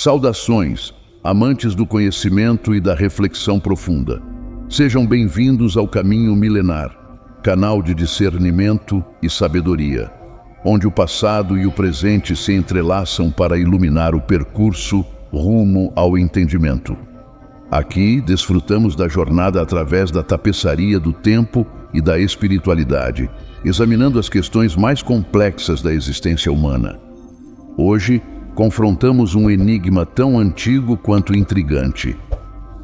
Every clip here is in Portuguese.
Saudações, amantes do conhecimento e da reflexão profunda. Sejam bem-vindos ao Caminho Milenar, canal de discernimento e sabedoria, onde o passado e o presente se entrelaçam para iluminar o percurso rumo ao entendimento. Aqui, desfrutamos da jornada através da tapeçaria do tempo e da espiritualidade, examinando as questões mais complexas da existência humana. Hoje, confrontamos um enigma tão antigo quanto intrigante.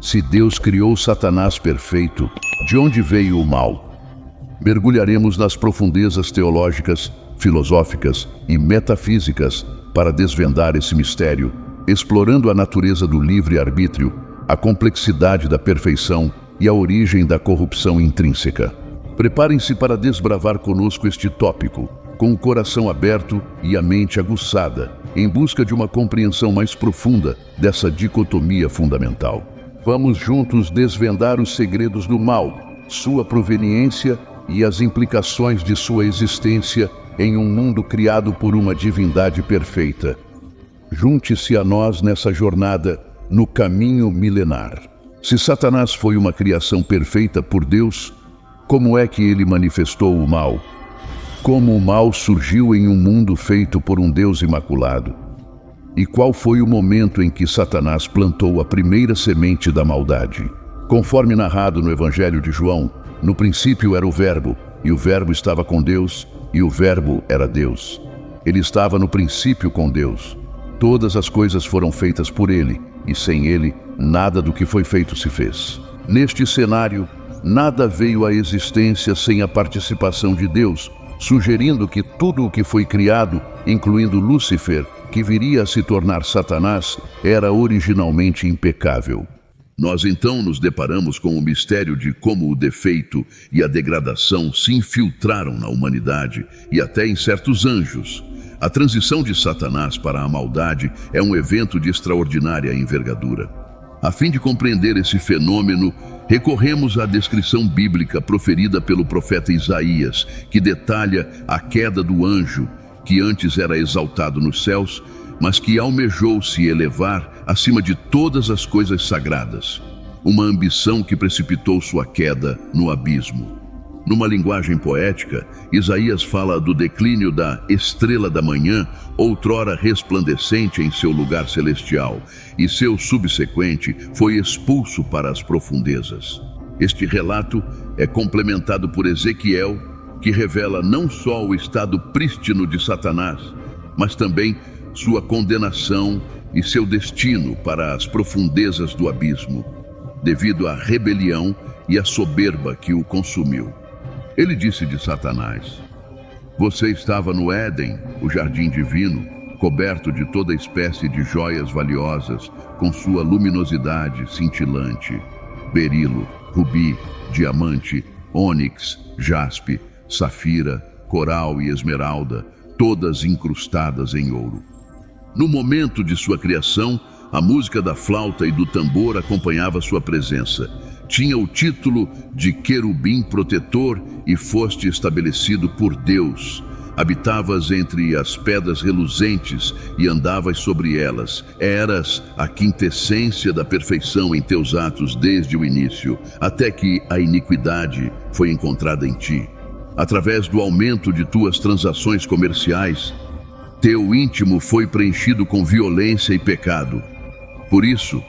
Se Deus criou Satanás perfeito, de onde veio o mal? Mergulharemos nas profundezas teológicas, filosóficas e metafísicas para desvendar esse mistério, explorando a natureza do livre-arbítrio, a complexidade da perfeição e a origem da corrupção intrínseca. Preparem-se para desbravar conosco este tópico, com o coração aberto e a mente aguçada, em busca de uma compreensão mais profunda dessa dicotomia fundamental. Vamos juntos desvendar os segredos do mal, sua proveniência e as implicações de sua existência em um mundo criado por uma divindade perfeita. Junte-se a nós nessa jornada no caminho milenar. Se Satanás foi uma criação perfeita por Deus, como é que ele manifestou o mal? Como o mal surgiu em um mundo feito por um Deus imaculado? E qual foi o momento em que Satanás plantou a primeira semente da maldade? Conforme narrado no Evangelho de João, no princípio era o Verbo, e o Verbo estava com Deus, e o Verbo era Deus. Ele estava no princípio com Deus. Todas as coisas foram feitas por ele, e sem ele, nada do que foi feito se fez. Neste cenário, nada veio à existência sem a participação de Deus, sugerindo que tudo o que foi criado, incluindo Lúcifer, que viria a se tornar Satanás, era originalmente impecável. Nós então nos deparamos com o mistério de como o defeito e a degradação se infiltraram na humanidade e até em certos anjos. A transição de Satanás para a maldade é um evento de extraordinária envergadura. A fim de compreender esse fenômeno, recorremos à descrição bíblica proferida pelo profeta Isaías, que detalha a queda do anjo, que antes era exaltado nos céus, mas que almejou se elevar acima de todas as coisas sagradas. Uma ambição que precipitou sua queda no abismo. Numa linguagem poética, Isaías fala do declínio da estrela da manhã, outrora resplandecente em seu lugar celestial, e seu subsequente foi expulso para as profundezas. Este relato é complementado por Ezequiel, que revela não só o estado prístino de Satanás, mas também sua condenação e seu destino para as profundezas do abismo, devido à rebelião e à soberba que o consumiu. Ele disse de Satanás: "Você estava no Éden, o jardim divino, coberto de toda espécie de joias valiosas, com sua luminosidade cintilante, berilo, rubi, diamante, ônix, jaspe, safira, coral e esmeralda, todas incrustadas em ouro." No momento de sua criação, a música da flauta e do tambor acompanhava sua presença. Tinha o título de querubim protetor e foste estabelecido por Deus. Habitavas entre as pedras reluzentes e andavas sobre elas. Eras a quintessência da perfeição em teus atos desde o início, até que a iniquidade foi encontrada em ti. Através do aumento de tuas transações comerciais, teu íntimo foi preenchido com violência e pecado. Por isso,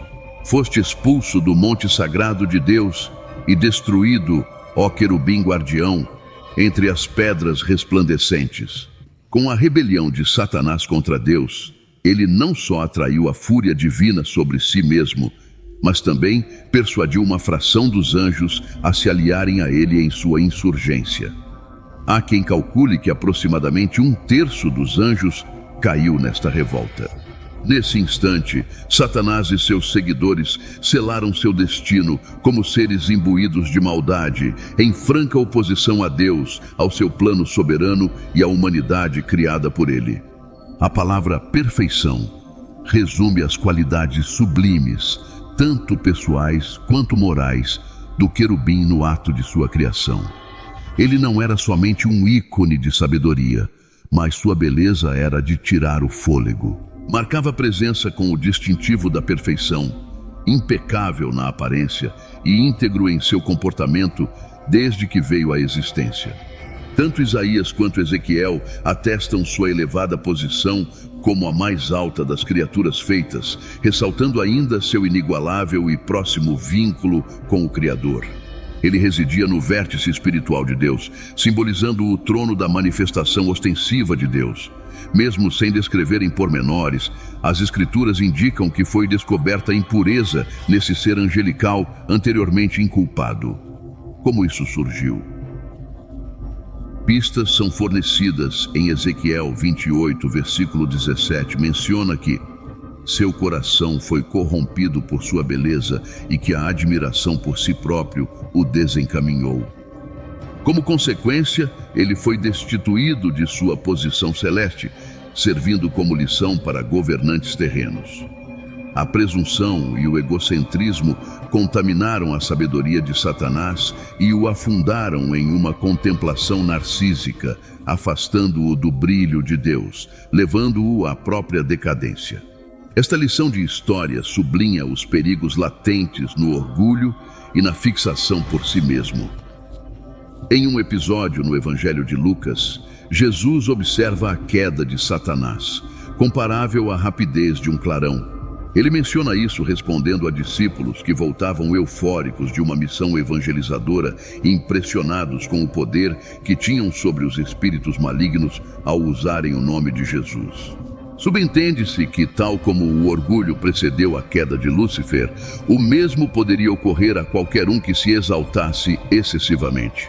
foste expulso do monte sagrado de Deus e destruído, ó querubim guardião, entre as pedras resplandecentes. Com a rebelião de Satanás contra Deus, ele não só atraiu a fúria divina sobre si mesmo, mas também persuadiu uma fração dos anjos a se aliarem a ele em sua insurgência. Há quem calcule que aproximadamente 1/3 dos anjos caiu nesta revolta. Nesse instante, Satanás e seus seguidores selaram seu destino como seres imbuídos de maldade, em franca oposição a Deus, ao seu plano soberano e à humanidade criada por ele. A palavra perfeição resume as qualidades sublimes, tanto pessoais quanto morais, do querubim no ato de sua criação. Ele não era somente um ícone de sabedoria, mas sua beleza era de tirar o fôlego. Marcava presença com o distintivo da perfeição, impecável na aparência e íntegro em seu comportamento desde que veio à existência. Tanto Isaías quanto Ezequiel atestam sua elevada posição como a mais alta das criaturas feitas, ressaltando ainda seu inigualável e próximo vínculo com o Criador. Ele residia no vértice espiritual de Deus, simbolizando o trono da manifestação ostensiva de Deus. Mesmo sem descrever em pormenores, as Escrituras indicam que foi descoberta impureza nesse ser angelical anteriormente inculpado. Como isso surgiu? Pistas são fornecidas em Ezequiel 28, versículo 17. Menciona que seu coração foi corrompido por sua beleza e que a admiração por si próprio o desencaminhou. Como consequência, ele foi destituído de sua posição celeste, servindo como lição para governantes terrenos. A presunção e o egocentrismo contaminaram a sabedoria de Satanás e o afundaram em uma contemplação narcísica, afastando-o do brilho de Deus, levando-o à própria decadência. Esta lição de história sublinha os perigos latentes no orgulho e na fixação por si mesmo. Em um episódio no Evangelho de Lucas, Jesus observa a queda de Satanás, comparável à rapidez de um clarão. Ele menciona isso respondendo a discípulos que voltavam eufóricos de uma missão evangelizadora, impressionados com o poder que tinham sobre os espíritos malignos ao usarem o nome de Jesus. Subentende-se que, tal como o orgulho precedeu a queda de Lúcifer, o mesmo poderia ocorrer a qualquer um que se exaltasse excessivamente.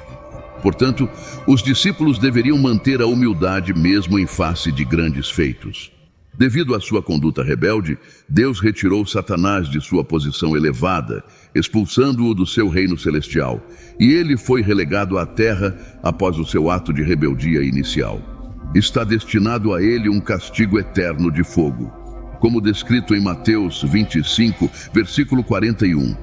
Portanto, os discípulos deveriam manter a humildade mesmo em face de grandes feitos. Devido à sua conduta rebelde, Deus retirou Satanás de sua posição elevada, expulsando-o do seu reino celestial, e ele foi relegado à terra após o seu ato de rebeldia inicial. Está destinado a ele um castigo eterno de fogo, como descrito em Mateus 25, versículo 41.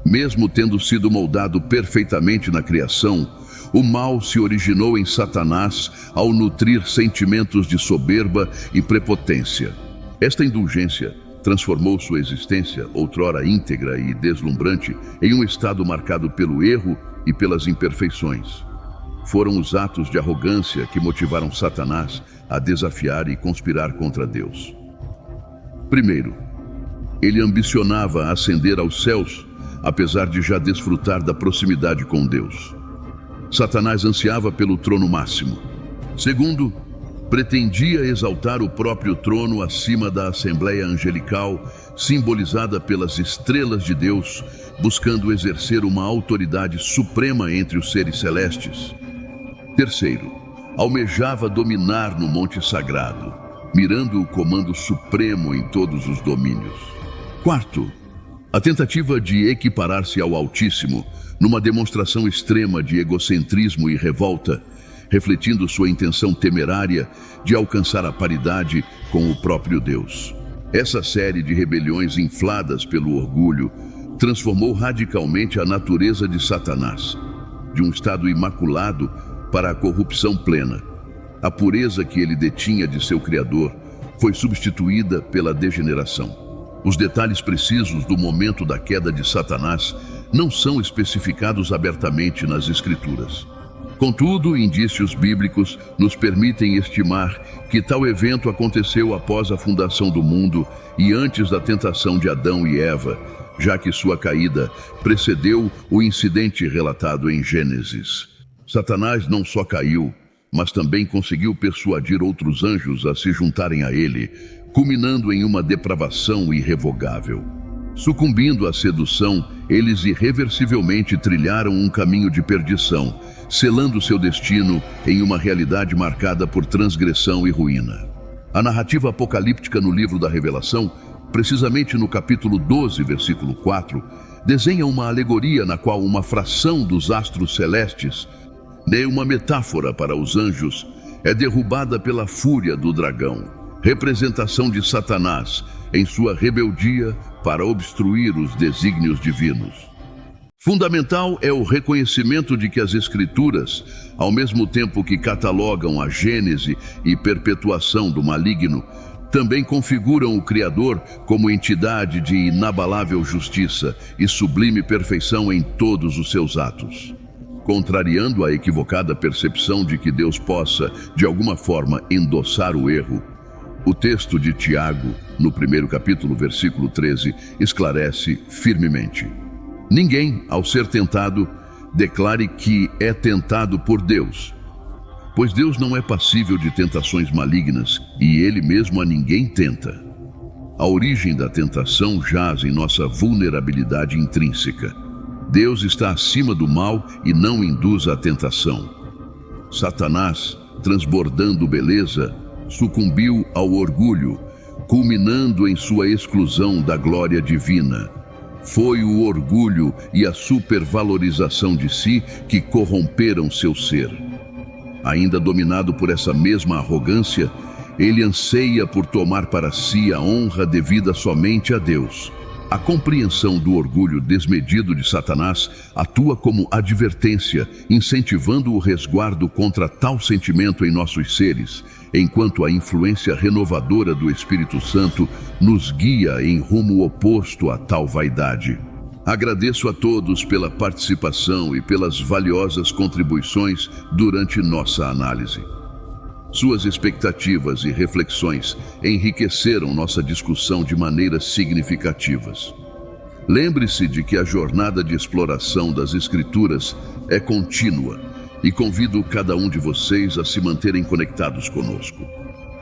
Mesmo tendo sido moldado perfeitamente na criação, o mal se originou em Satanás ao nutrir sentimentos de soberba e prepotência. Esta indulgência transformou sua existência, outrora íntegra e deslumbrante, em um estado marcado pelo erro e pelas imperfeições. Foram os atos de arrogância que motivaram Satanás a desafiar e conspirar contra Deus. Primeiro, ele ambicionava ascender aos céus, apesar de já desfrutar da proximidade com Deus. Satanás ansiava pelo trono máximo. Segundo, pretendia exaltar o próprio trono acima da Assembleia Angelical, simbolizada pelas estrelas de Deus, buscando exercer uma autoridade suprema entre os seres celestes. Terceiro, almejava dominar no Monte Sagrado, mirando o comando supremo em todos os domínios. Quarto, a tentativa de equiparar-se ao Altíssimo, numa demonstração extrema de egocentrismo e revolta, refletindo sua intenção temerária de alcançar a paridade com o próprio Deus. Essa série de rebeliões infladas pelo orgulho transformou radicalmente a natureza de Satanás, de um estado imaculado para a corrupção plena. A pureza que ele detinha de seu Criador foi substituída pela degeneração. Os detalhes precisos do momento da queda de Satanás não são especificados abertamente nas Escrituras. Contudo, indícios bíblicos nos permitem estimar que tal evento aconteceu após a fundação do mundo e antes da tentação de Adão e Eva, já que sua caída precedeu o incidente relatado em Gênesis. Satanás não só caiu, mas também conseguiu persuadir outros anjos a se juntarem a ele, culminando em uma depravação irrevogável. Sucumbindo à sedução, eles irreversivelmente trilharam um caminho de perdição, selando seu destino em uma realidade marcada por transgressão e ruína. A narrativa apocalíptica no livro da Revelação, precisamente no capítulo 12, versículo 4, desenha uma alegoria na qual uma fração dos astros celestes, uma metáfora para os anjos, é derrubada pela fúria do dragão, representação de Satanás em sua rebeldia para obstruir os desígnios divinos. Fundamental é o reconhecimento de que as Escrituras, ao mesmo tempo que catalogam a gênese e perpetuação do maligno, Também configuram o Criador como entidade de inabalável justiça e sublime perfeição em todos os seus atos. Contrariando a equivocada percepção de que Deus possa, de alguma forma, endossar o erro, o texto de Tiago, no 1º capítulo, versículo 13, esclarece firmemente: ninguém, ao ser tentado, declare que é tentado por Deus, pois Deus não é passível de tentações malignas e Ele mesmo a ninguém tenta. A origem da tentação jaz em nossa vulnerabilidade intrínseca. Deus está acima do mal e não induz à tentação. Satanás, transbordando beleza, sucumbiu ao orgulho, culminando em sua exclusão da glória divina. Foi o orgulho e a supervalorização de si que corromperam seu ser. Ainda dominado por essa mesma arrogância, ele anseia por tomar para si a honra devida somente a Deus. A compreensão do orgulho desmedido de Satanás atua como advertência, incentivando o resguardo contra tal sentimento em nossos seres, enquanto a influência renovadora do Espírito Santo nos guia em rumo oposto a tal vaidade. Agradeço a todos pela participação e pelas valiosas contribuições durante nossa análise. Suas expectativas e reflexões enriqueceram nossa discussão de maneiras significativas. Lembre-se de que a jornada de exploração das Escrituras é contínua e convido cada um de vocês a se manterem conectados conosco.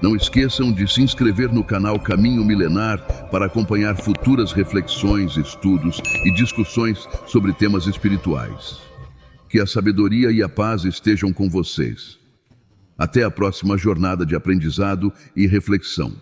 Não esqueçam de se inscrever no canal Caminho Milenar para acompanhar futuras reflexões, estudos e discussões sobre temas espirituais. Que a sabedoria e a paz estejam com vocês. Até a próxima jornada de aprendizado e reflexão.